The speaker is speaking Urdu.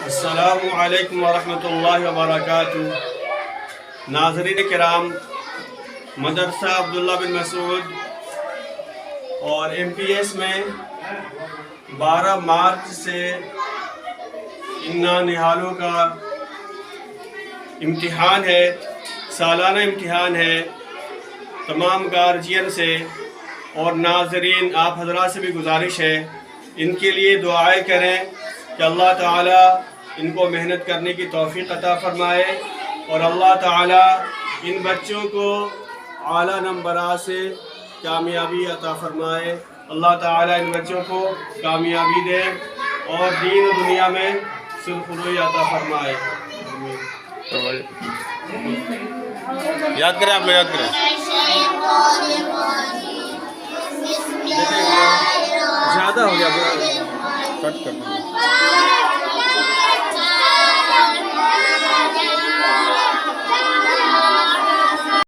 السلام علیکم ورحمۃ اللہ وبرکاتہ۔ ناظرین کرام، مدرسہ عبداللہ بن مسعود اور MPS میں 12 مارچ سے ان نہالوں کا امتحان ہے، سالانہ امتحان ہے۔ تمام گارجین سے اور ناظرین آپ حضرات سے بھی گزارش ہے، ان کے لیے دعائیں کریں کہ اللہ تعالیٰ ان کو محنت کرنے کی توفیق عطا فرمائے اور اللہ تعالیٰ ان بچوں کو اعلیٰ نمبرات سے کامیابی عطا فرمائے۔ اللہ تعالیٰ ان بچوں کو کامیابی دے اور دین و دنیا میں سرخروئی عطا فرمائے۔ یاد کریں، آپ لوگ یاد کریں۔ زیادہ ہو گیا، کٹ کر